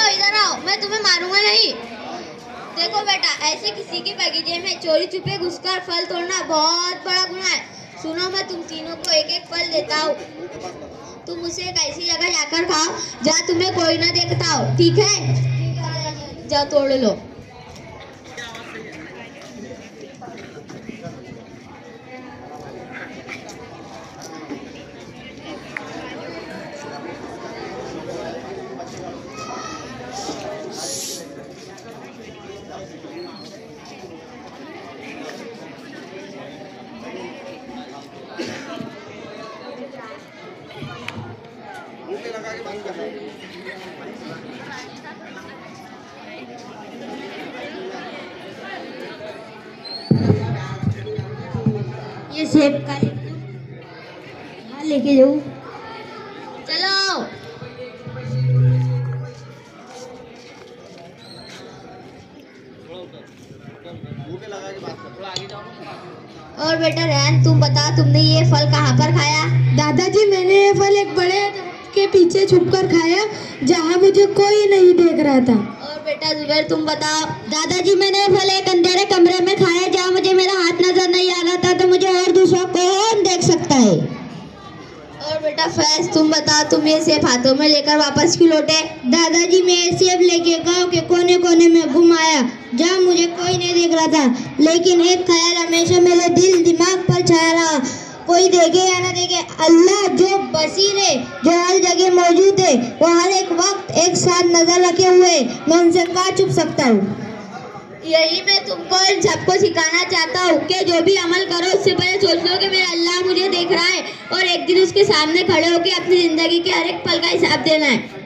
इधर आओ, मैं तुम्हें मारूंगा नहीं। देखो बेटा, ऐसे किसी के बगीचे में चोरी छुपे घुसकर फल तोड़ना बहुत बड़ा गुनाह है। सुनो, मैं तुम तीनों को एक एक फल देता हूँ। तुम उसे एक ऐसी जगह जाकर खाओ जहाँ तुम्हें कोई ना देखता हो, ठीक है? जाओ तोड़ लो। ये सेब का लेके जाऊँ? चलो। और बेटा रेहान, तुम बता, तुमने ये फल कहाँ पर खाया? दादाजी, मैंने ये फल एक बड़े के पीछे छुपकर खाया जहाँ मुझे कोई नहीं देख रहा था। और बेटा जुबैर, तुम बताओ। दादाजी, मैंने ये फल एक अंधेरे कमरे में खाया जहाँ मुझे मेरा हाथ नजर नहीं आ रहा था, तो मुझे और दूसरा कौन देख सकता है? और बेटा फैज, तुम बताओ, तुम ये सेब हाथों में लेकर वापस क्यों लौटे? दादाजी, मैं ये सेब लेके गांव के कोने कोने में घूम आया जहाँ मुझे कोई नहीं देख रहा था, लेकिन एक ख्याल हमेशा मेरे दिल दिमाग पर छाया रहा, कोई देखे या ना देखे, अल्लाह जो बसीर है, जो हर जगह मौजूद है, वो हर एक वक्त एक साथ नजर रखे हुए, मैं उनसे कहाँ छुप सकता हूँ? यही मैं तुमको इन सबको सिखाना चाहता हूँ कि जो भी अमल करो उससे पहले सोच लो कि मेरा अल्लाह मुझे देख रहा है और एक दिन उसके सामने खड़े होकर अपनी जिंदगी के हर एक पल का हिसाब देना है।